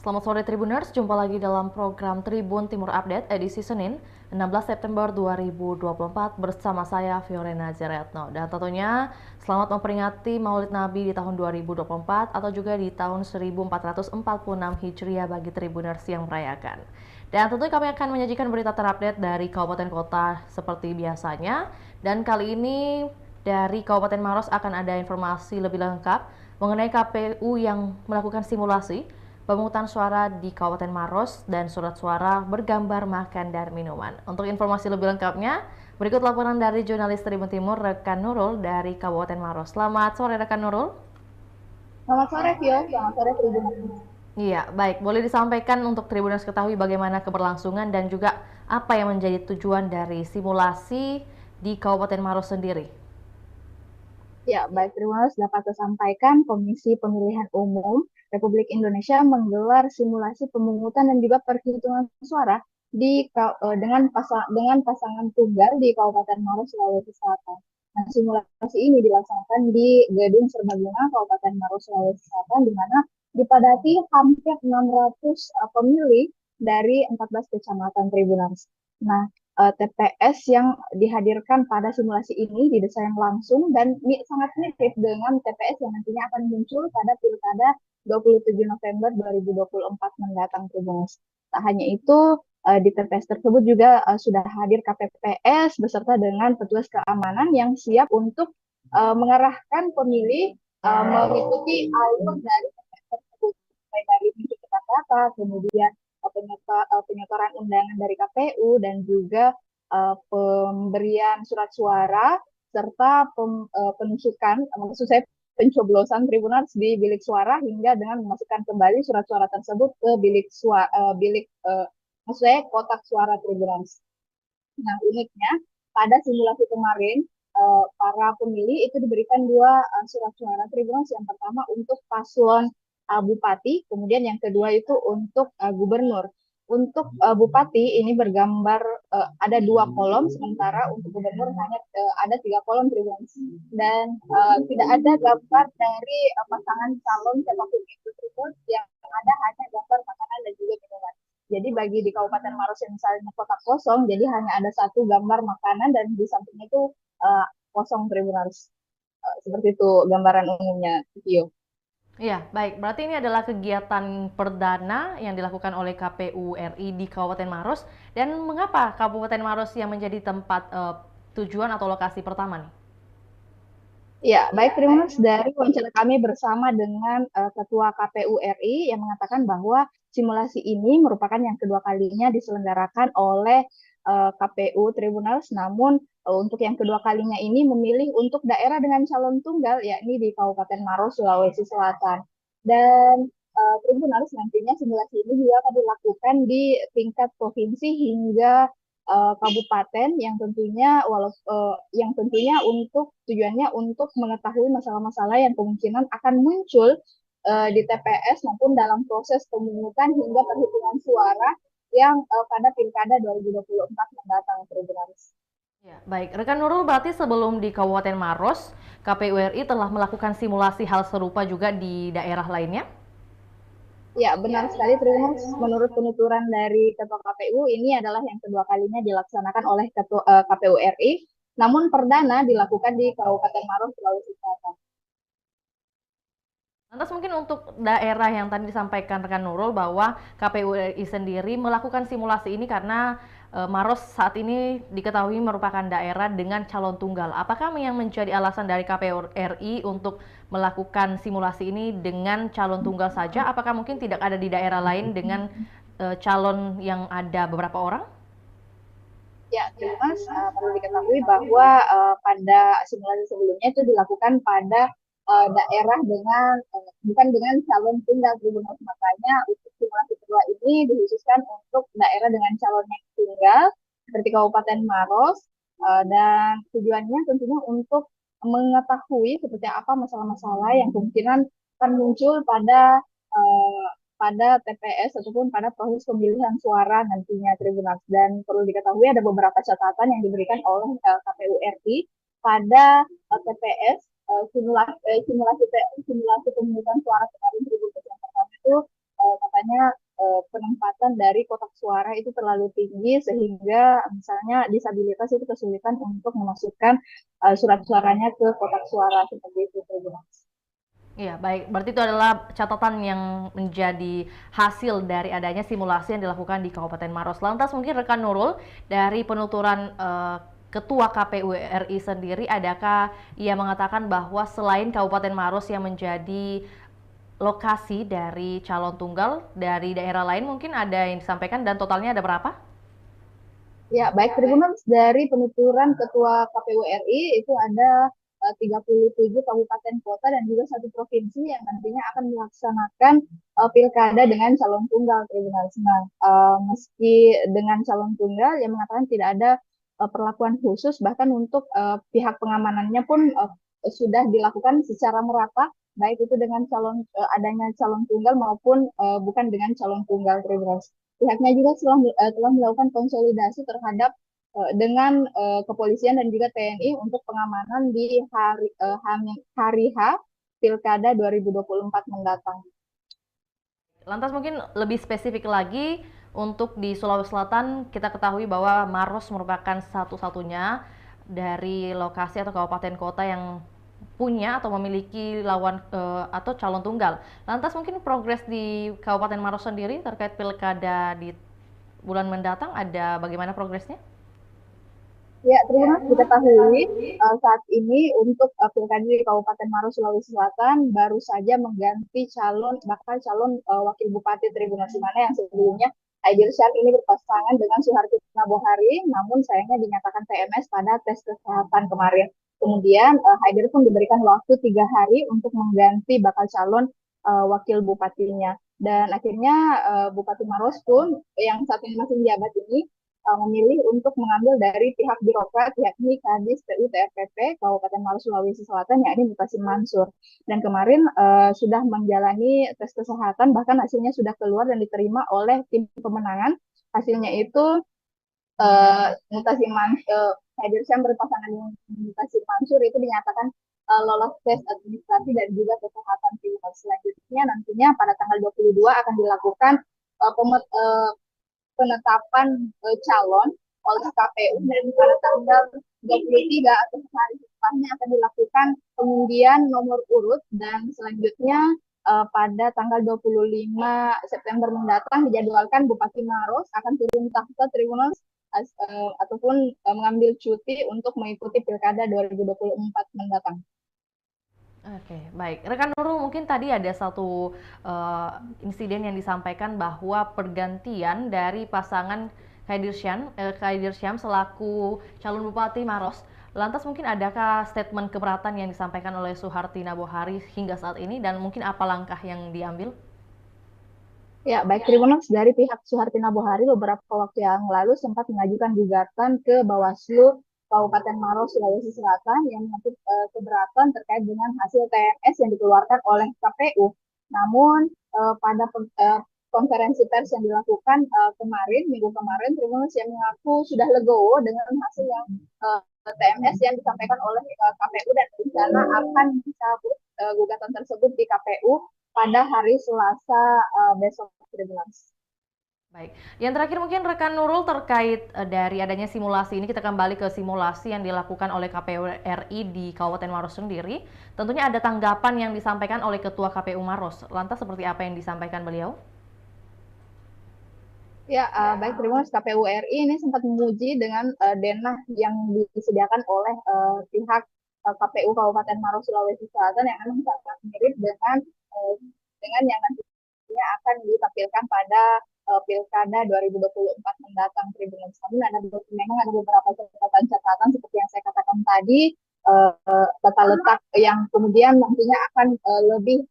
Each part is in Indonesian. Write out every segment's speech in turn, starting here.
Selamat sore Tribuners, jumpa lagi dalam program Tribun Timur Update edisi Senin 16 September 2024 bersama saya Fiorena Jaretno. Dan tentunya selamat memperingati Maulid Nabi di tahun 2024 atau juga di tahun 1446 Hijriah bagi Tribuners yang merayakan. Dan tentunya kami akan menyajikan berita terupdate dari kabupaten kota seperti biasanya. Dan kali ini dari Kabupaten Maros akan ada informasi lebih lengkap mengenai KPU yang melakukan simulasi pemungutan suara di Kabupaten Maros dan surat suara bergambar makan dan minuman. Untuk informasi lebih lengkapnya, berikut laporan dari jurnalis Tribun Timur rekan Nurul dari Kabupaten Maros. Selamat sore rekan Nurul. Selamat sore, Vio. Selamat sore, Tribuners. Iya, baik. Boleh disampaikan untuk Tribuners ketahui bagaimana keberlangsungan dan juga apa yang menjadi tujuan dari simulasi di Kabupaten Maros sendiri? Ya, baik, Tribuners dapat saya sampaikan Komisi Pemilihan Umum Republik Indonesia menggelar simulasi pemungutan dan juga perhitungan suara dengan pasangan tunggal di Kabupaten Maros, Sulawesi Selatan. Nah, simulasi ini dilaksanakan di Gedung Serbaguna Kabupaten Maros, Sulawesi Selatan, di mana dipadati hampir 600 pemilih dari 14 kecamatan Tribuners. Nah, TPS yang dihadirkan pada simulasi ini didesain langsung dan sangat mirip dengan TPS yang nantinya akan muncul pada Pilkada 27 November 2024 mendatang, Tribuners. Tak hanya itu, di TPS tersebut juga sudah hadir KPPS beserta dengan petugas keamanan yang siap untuk mengarahkan pemilih mengikuti alur dari TPS tersebut, mulai dari pencetakan data, kemudian penyetoran undangan dari KPU dan juga pemberian surat suara serta penusukan, maksud saya pencoblosan Tribunals di bilik suara hingga dengan memasukkan kembali surat suara tersebut ke maksud saya kotak suara Tribunals. Nah, uniknya pada simulasi kemarin para pemilih itu diberikan dua surat suara Tribunals. Yang pertama untuk paslon bupati, kemudian yang kedua itu untuk gubernur. Untuk bupati ini bergambar ada dua kolom, sementara untuk gubernur hanya ada tiga kolom, Tribunals. Dan tidak ada gambar dari pasangan calon siapapun itu, Tribunals. Yang ada hanya gambar makanan dan juga minuman. Jadi bagi di Kabupaten Maros yang misalnya kota kosong, jadi hanya ada satu gambar makanan dan di samping itu kosong, Tribunals. Seperti itu gambaran umumnya, Tio. Iya, baik. Berarti ini adalah kegiatan perdana yang dilakukan oleh KPU RI di Kabupaten Maros. Dan mengapa Kabupaten Maros yang menjadi tempat tujuan atau lokasi pertama nih? Ya, baik, terima kasih. Dari wawancara kami bersama dengan Ketua KPU RI yang mengatakan bahwa simulasi ini merupakan yang kedua kalinya diselenggarakan oleh KPU Tribunals, namun untuk yang kedua kalinya ini memilih untuk daerah dengan calon tunggal, yakni di Kabupaten Maros, Sulawesi Selatan. Dan Tribunals nantinya simulasi ini juga akan dilakukan di tingkat provinsi hingga kabupaten yang tentunya untuk tujuannya untuk mengetahui masalah-masalah yang kemungkinan akan muncul di TPS maupun dalam proses pemungutan hingga perhitungan suara yang pada Pilkada 2024 mendatang, Tribunals. Ya, baik. Rekan Nurul, berarti sebelum di Kabupaten Maros, KPU RI telah melakukan simulasi hal serupa juga di daerah lainnya? Ya, benar sekali, Tribunals. Menurut penuturan dari Ketua KPU, ini adalah yang kedua kalinya dilaksanakan oleh Ketua KPU RI, namun perdana dilakukan di Kabupaten Maros, Sulawesi Selatan. Lantas mungkin untuk daerah yang tadi disampaikan rekan Nurul bahwa KPU RI sendiri melakukan simulasi ini karena Maros saat ini diketahui merupakan daerah dengan calon tunggal. Apakah yang menjadi alasan dari KPU RI untuk melakukan simulasi ini dengan calon tunggal saja? Apakah mungkin tidak ada di daerah lain dengan calon yang ada beberapa orang? Ya, Mas, perlu diketahui bahwa pada simulasi sebelumnya itu dilakukan pada daerah dengan bukan dengan calon tunggal, Tribunal. Makanya untuk simulasi kedua ini dikhususkan untuk daerah dengan calon yang tunggal seperti Kabupaten Maros, dan tujuannya tentunya untuk mengetahui seperti apa masalah-masalah yang kemungkinan akan muncul uh, pada TPS ataupun pada proses pemilihan suara nantinya, Tribunals. Dan perlu diketahui ada beberapa catatan yang diberikan oleh KPU RI pada TPS simulasi pemungutan suara kemarin, Tribunals. Yang pertama itu katanya penempatan dari kotak suara itu terlalu tinggi sehingga misalnya disabilitas itu kesulitan untuk memasukkan surat suaranya ke kotak suara seperti itu. Iya, baik. Berarti itu adalah catatan yang menjadi hasil dari adanya simulasi yang dilakukan di Kabupaten Maros. Lantas mungkin rekan Nurul, dari penuturan Ketua KPU RI sendiri, adakah ia mengatakan bahwa selain Kabupaten Maros yang menjadi lokasi dari calon tunggal dari daerah lain, mungkin ada yang disampaikan dan totalnya ada berapa? Ya, baik Tribunal, dari penuturan Ketua KPU RI itu ada 37 kabupaten kota dan juga satu provinsi yang nantinya akan melaksanakan pilkada dengan calon tunggal Tribunal. Nah, meski dengan calon tunggal yang mengatakan tidak ada perlakuan khusus, bahkan untuk pihak pengamanannya pun sudah dilakukan secara merata, baik itu dengan adanya calon tunggal maupun bukan dengan calon tunggal Tribunal. Pihaknya juga telah melakukan konsolidasi terhadap dengan kepolisian dan juga TNI untuk pengamanan di hari H Pilkada 2024 mendatang. Lantas mungkin lebih spesifik lagi untuk di Sulawesi Selatan, kita ketahui bahwa Maros merupakan satu-satunya dari lokasi atau kabupaten kota yang punya atau memiliki lawan atau calon tunggal. Lantas mungkin progres di Kabupaten Maros sendiri terkait pilkada di bulan mendatang ada bagaimana progresnya? Ya, terima kasih diketahui saat ini untuk pilkada di Kabupaten Maros, Sulawesi Selatan baru saja mengganti bakal calon wakil bupati Tribunal Simana yang sebelumnya Haidir Syar ini berpasangan dengan Suharti Nabohari, namun sayangnya dinyatakan TMS pada tes kesehatan kemarin. Kemudian Haidir pun diberikan waktu 3 hari untuk mengganti bakal calon wakil bupatinya. Dan akhirnya Bupati Maros pun yang saat ini masih menjabat ini memilih untuk mengambil dari pihak birokrat, yakni Kadis PU TFPP Kabupaten Maros Sulawesi Selatan, yakni Mutasim Mansur. Dan kemarin sudah menjalani tes kesehatan, bahkan hasilnya sudah keluar dan diterima oleh tim pemenangan. Hasilnya itu Mutasim Mansur, Haidir Syam berpasangan dengan Mutasim Mansur itu dinyatakan lolos tes administrasi dan juga kesehatan pilot. Selanjutnya nantinya pada tanggal 22 akan dilakukan penetapan calon oleh KPU dan pada tanggal 23 atau sehari setelahnya akan dilakukan pengundian nomor urut dan selanjutnya pada tanggal 25 September mendatang dijadwalkan Bupati Maros akan turun tahta Tribunal ataupun mengambil cuti untuk mengikuti Pilkada 2024 mendatang. Oke, baik. Rekan Nurul, mungkin tadi ada satu insiden yang disampaikan bahwa pergantian dari pasangan Khaidir Syam selaku calon Bupati Maros. Lantas mungkin adakah statement keberatan yang disampaikan oleh Suharti Nabohari hingga saat ini dan mungkin apa langkah yang diambil? Ya, baik Tribunal, dari pihak Suharti Nabohari beberapa waktu yang lalu sempat mengajukan gugatan ke Bawaslu Kabupaten Maros, Sulawesi Selatan yang menyangkut keberatan terkait dengan hasil TMS yang dikeluarkan oleh KPU. Namun pada konferensi pers yang dilakukan minggu kemarin, Tribunal yang mengaku sudah legowo dengan hasil yang TMS yang disampaikan oleh KPU dan rencana akan dicabut gugatan tersebut di KPU pada hari Selasa besok 13. Baik, yang terakhir mungkin rekan Nurul terkait dari adanya simulasi ini, kita kembali ke simulasi yang dilakukan oleh KPU RI di Kabupaten Maros sendiri. Tentunya ada tanggapan yang disampaikan oleh Ketua KPU Maros. Lantas seperti apa yang disampaikan beliau? Ya, baik terima kasih. KPU RI ini sempat memuji dengan denah yang disediakan oleh pihak KPU Kabupaten Maros Sulawesi Selatan yang memang sangat mirip dengan yang nantinya akan ditampilkan pada Pilkada 2024 mendatang Tribunal. Namun memang ada beberapa catatan-catatan seperti yang saya katakan tadi, tata letak yang kemudian nantinya akan lebih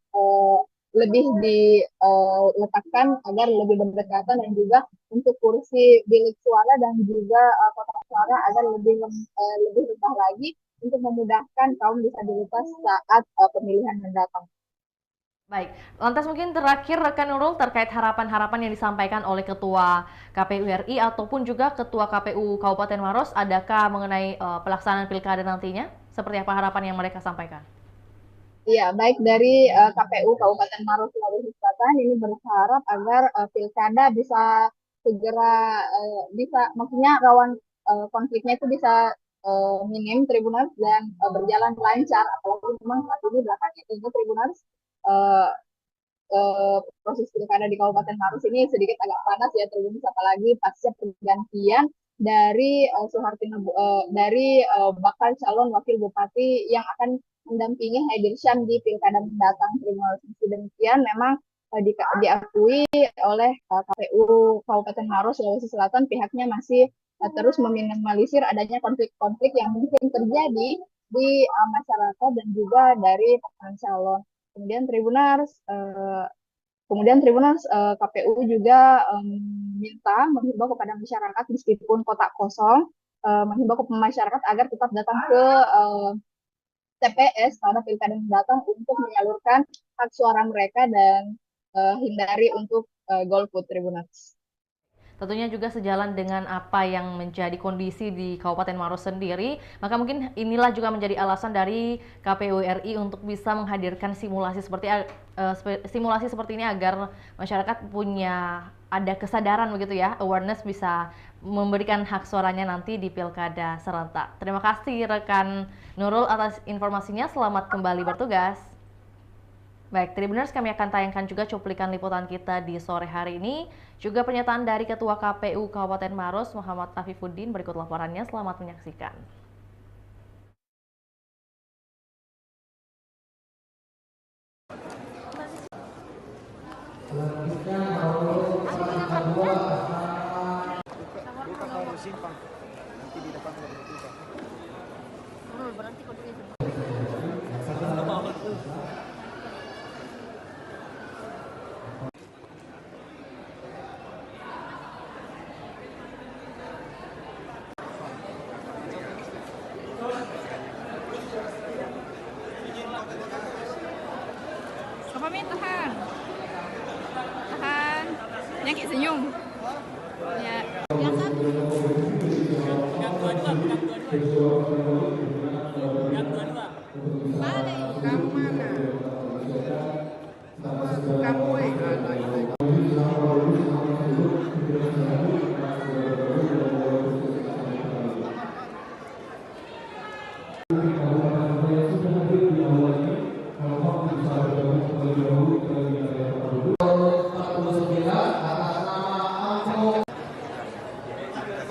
diletakkan agar lebih berdekatan dan juga untuk kursi bilik suara dan juga kotak suara agar lebih rendah lagi untuk memudahkan kaum disabilitas saat pemilihan mendatang. Baik, lantas mungkin terakhir rekan Nurul terkait harapan-harapan yang disampaikan oleh Ketua KPU RI ataupun juga Ketua KPU Kabupaten Maros, adakah mengenai pelaksanaan pilkada nantinya? Seperti apa harapan yang mereka sampaikan? Iya, baik dari KPU Kabupaten Maros Sulawesi Selatan Selatan ini berharap agar pilkada bisa segera maksudnya rawan konfliknya itu bisa minim Tribuners dan berjalan lancar. Apalagi memang saat ini belakangan ini Tribuners uh, proses pilkada di Kabupaten Maros ini sedikit agak panas ya Tribuners, apalagi pasca pergantian dari bakal calon wakil bupati yang akan mendampingi Haidir Syam di pilkada mendatang. Tribuners demikian memang diakui oleh KPU Kabupaten Maros Sulawesi Selatan, pihaknya masih terus meminimalisir adanya konflik-konflik yang mungkin terjadi di masyarakat dan juga dari pasangan calon. Kemudian KPU juga menghimbau kepada masyarakat meskipun kotak kosong, menghimbau kepada masyarakat agar tetap datang ke TPS pada pilkada mendatang untuk menyalurkan hak suara mereka dan hindari untuk golput. Tribuners. Tentunya juga sejalan dengan apa yang menjadi kondisi di Kabupaten Maros sendiri, maka mungkin inilah juga menjadi alasan dari KPU RI untuk bisa menghadirkan simulasi seperti ini agar masyarakat punya ada kesadaran begitu ya, awareness bisa memberikan hak suaranya nanti di pilkada serentak. Terima kasih rekan Nurul atas informasinya, selamat kembali bertugas. Baik, Tribuners, kami akan tayangkan juga cuplikan liputan kita di sore hari ini. Juga pernyataan dari Ketua KPU Kabupaten Maros, Muhammad Afifuddin. Berikut laporannya, selamat menyaksikan. Pamit, tahan. Tahan. Nyakit senyum. Ya. Yang satu. Balik. Kamu mana? Kamu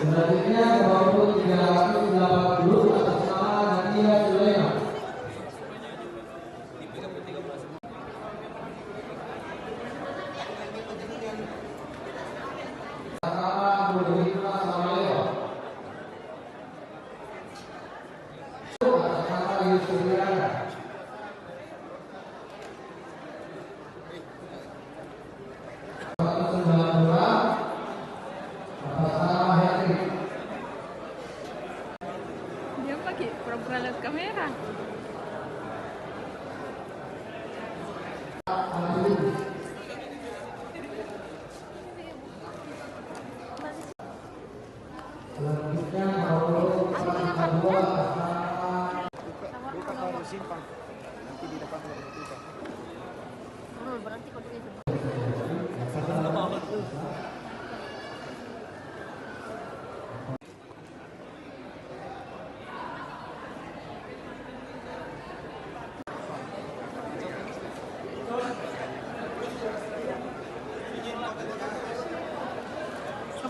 selanjutnya nomor 380 atas nama Nadia Sulaiman. Nama Budhima Samaleo. Atas nama Yusuf Wirana. dia pakai pura-pura lihat kamera. Selanjutnya nomor 42 atas nama Simpang nanti di depan ada bertugas. Berarti kode itu.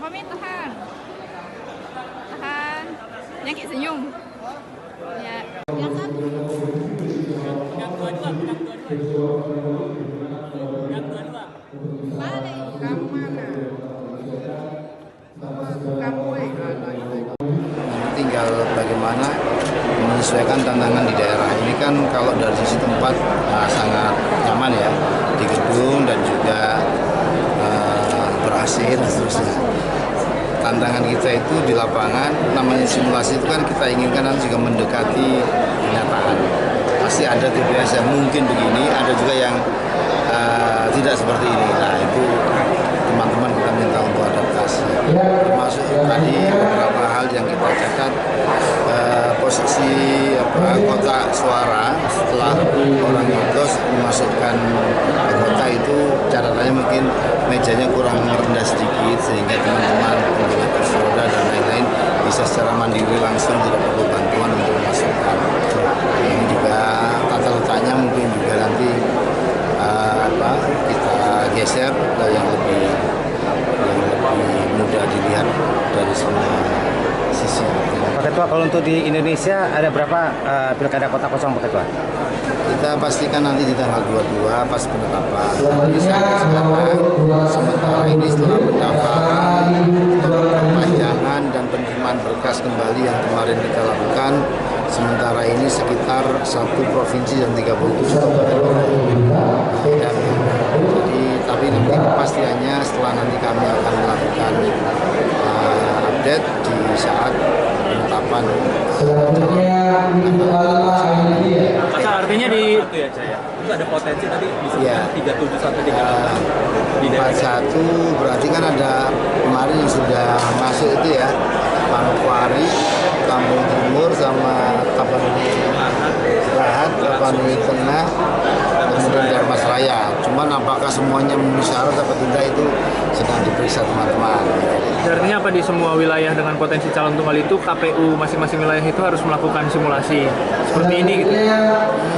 Pamit, tahan. Tahan. Nyakit senyum. Ya. Yang satu. Balik. Kamu mana? Kamu Tinggal bagaimana menyesuaikan tantangan di daerah. Ini kan kalau dari sisi tempat sangat nyaman ya, di gedung dan juga ber-AC dan seterusnya. Tantangan kita itu di lapangan, namanya simulasi itu kan kita inginkan nanti juga mendekati kenyataan. Pasti ada TPS yang mungkin begini, ada juga yang tidak seperti ini. Nah itu teman-teman kita minta untuk adaptasi. Termasuk tadi beberapa hal yang kita catat, posisi kotak suara setelah orang nyoblos memasukkan kotak itu catatannya mungkin mejanya kurang rendah sedikit sehingga teman-teman pengguna kursi roda dan lain-lain bisa secara mandiri langsung tidak perlu bantuan untuk memasukkan. Ini juga tata letaknya mungkin juga nanti kita geser ke yang lebih mudah dilihat dari semua sisi. Pak Ketua, kalau untuk di Indonesia ada berapa pilkada kota kosong, Pak Ketua? Kita pastikan nanti di tanggal 22 pas penetapan. Jadi sekarang sementara ini setelah pendaftaran, perpanjangan dan penerimaan berkas kembali yang kemarin kita lakukan, sementara ini sekitar 1 provinsi dan 37 kabupaten kota. Jadi tapi nanti kepastiannya setelah nanti kami akan melakukan update di saat penetapan. Apakah artinya di itu ya Jaya? Itu ada potensi tadi bisa ya. 37 sampai 38 di daerah 41 berarti kan ada kemarin yang sudah masuk itu ya, Manokwari, Kampung Timur sama Tapanuli Barat, Tapanuli Tengah, kemudian Darmas Raya. Cuman apakah semuanya memenuhi syarat atau tidak itu sedang diperiksa teman-teman. Artinya apa di semua wilayah dengan potensi calon tunggal itu KPU masing-masing wilayah itu harus melakukan simulasi seperti ini gitu.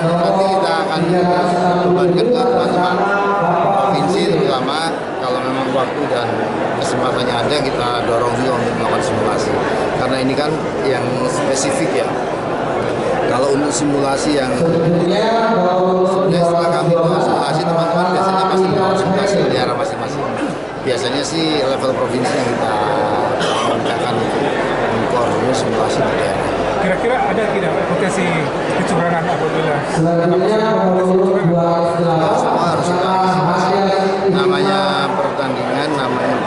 Nanti kita akan bebankan ke teman-teman provinsi terutama kalau memang waktu dan kesempatannya ada kita dorong juga untuk melakukan simulasi. Karena ini kan yang spesifik ya. Kalau untuk simulasi yang setelah kami melakukan simulasi teman-teman biasanya pasti melakukan simulasi di daerah masing-masing. Biasanya sih level provinsi yang kita mintakan untuk mengkoordinir simulasi di daerah. Kira-kira ada tidak potensi kecurangan apabila semua harus kita antisipasi. Namanya pertandingan, namanya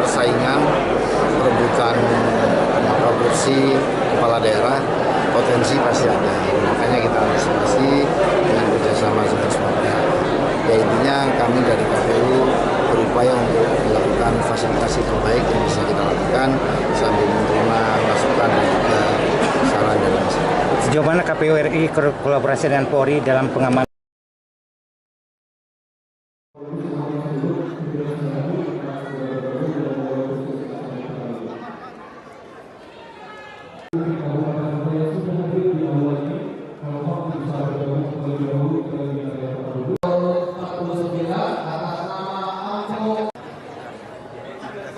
persaingan, perebutan kursi kepala daerah, potensi pasti ada. Makanya kita antisipasi dengan kerjasama semua pihak. Ya intinya kami dari KPU berupaya untuk melakukan fasilitasi terbaik yang bisa kita lakukan sambil menerima masukan dan juga saran dan masukan. Sejauh mana KPU RI kolaborasi dengan Polri dalam pengamanan?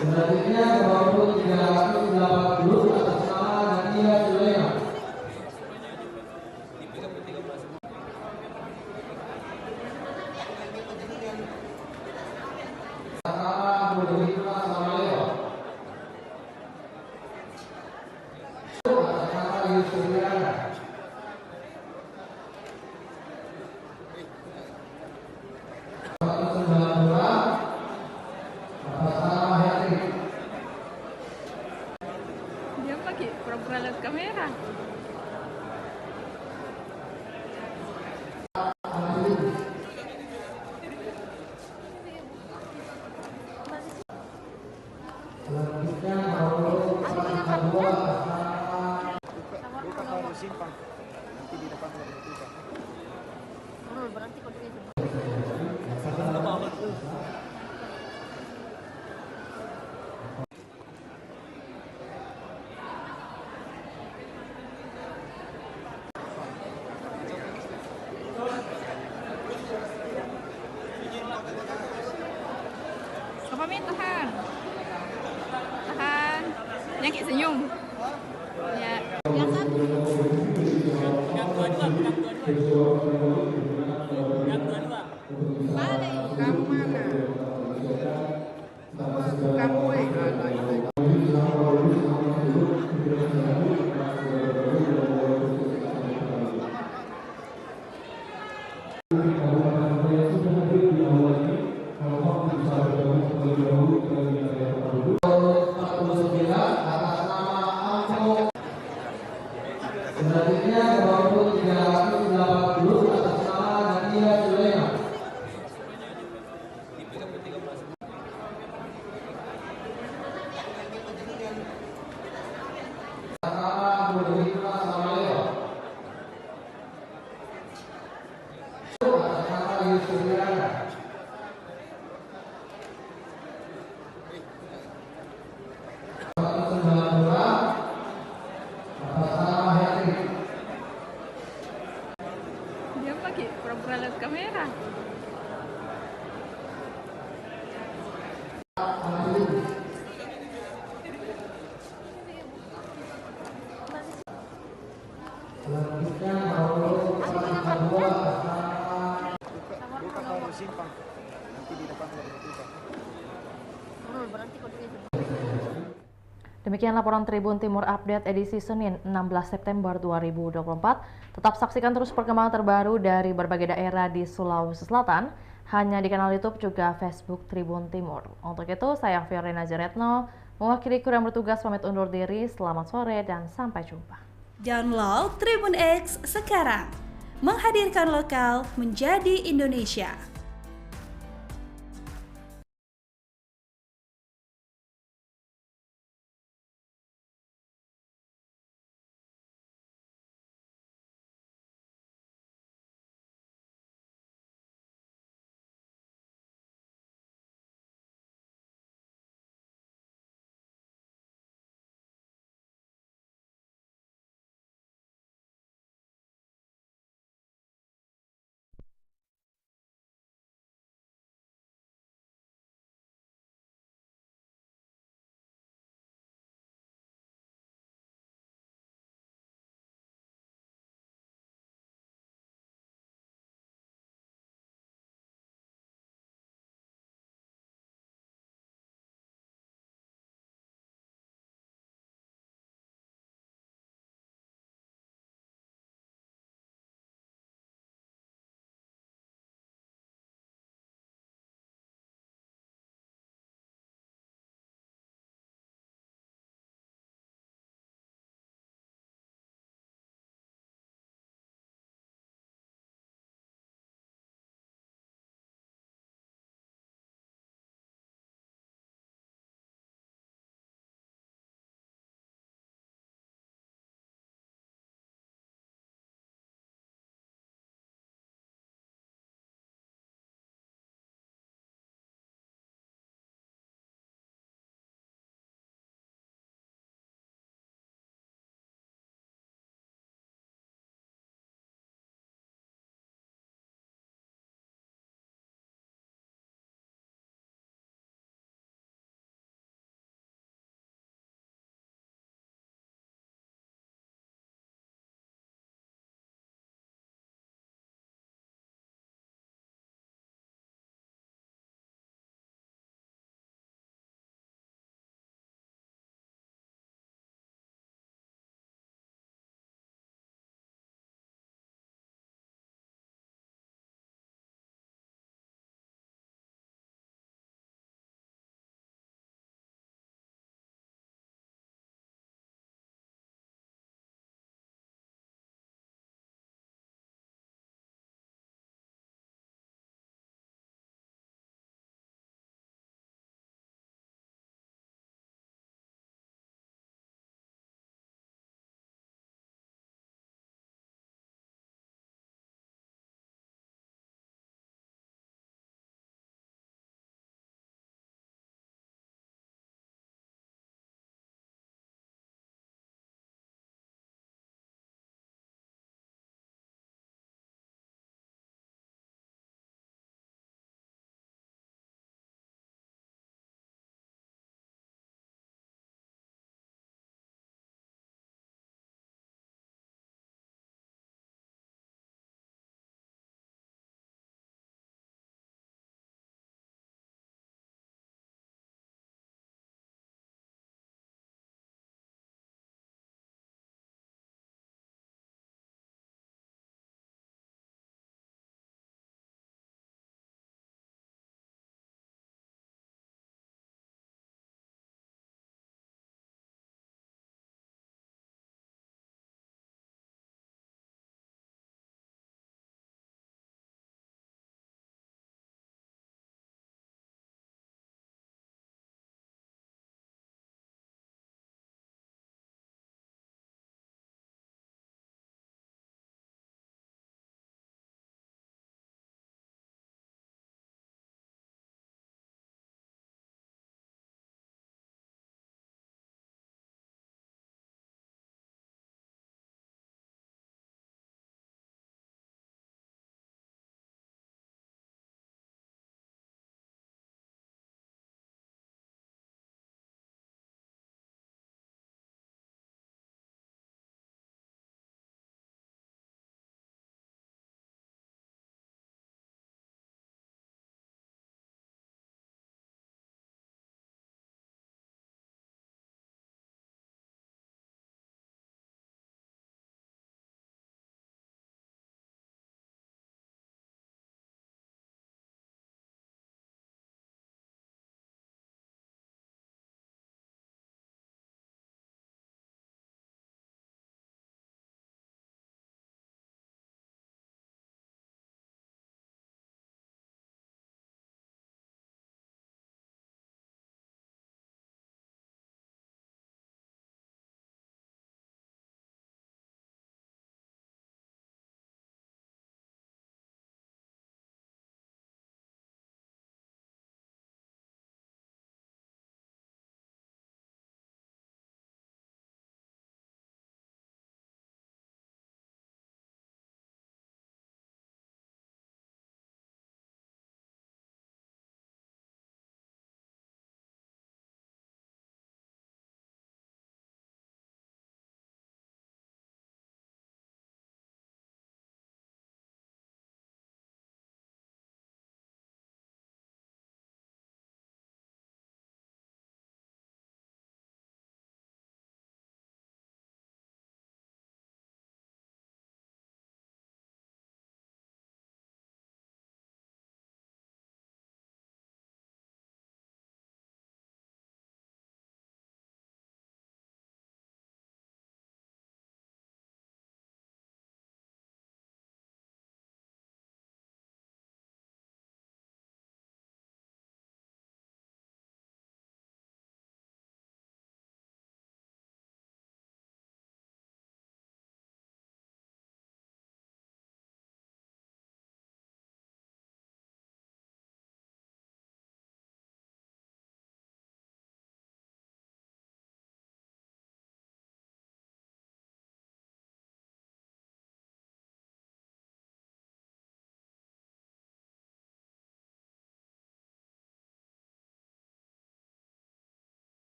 Selanjutnya 2380 atas nama Nadia Sulaiman. Atas nama Budi Hikmah Samaleo. Atas nama Yusuf Riana. Dia pakai pura-pura lihat kamera. Selanjutnya nomor 42 atas nama Apa Min, tahan. Tahan. Yang kayak senyum. Ya. Yang satu. Balik. Kamu mana? Kamu selanjutnya 2380 atas nama Nadia Sulaiman. Atas nama Budi Hikmah Samaleo. Selanjutnya nomor angka 2 Demikian laporan Tribun Timur Update edisi Senin 16 September 2024. Tetap saksikan terus perkembangan terbaru dari berbagai daerah di Sulawesi Selatan hanya di kanal YouTube juga Facebook Tribun Timur. Untuk itu saya Fiorena Jaretno mewakili kru yang bertugas pamit undur diri. Selamat sore dan sampai jumpa. Download Tribun X sekarang. Menghadirkan lokal menjadi Indonesia.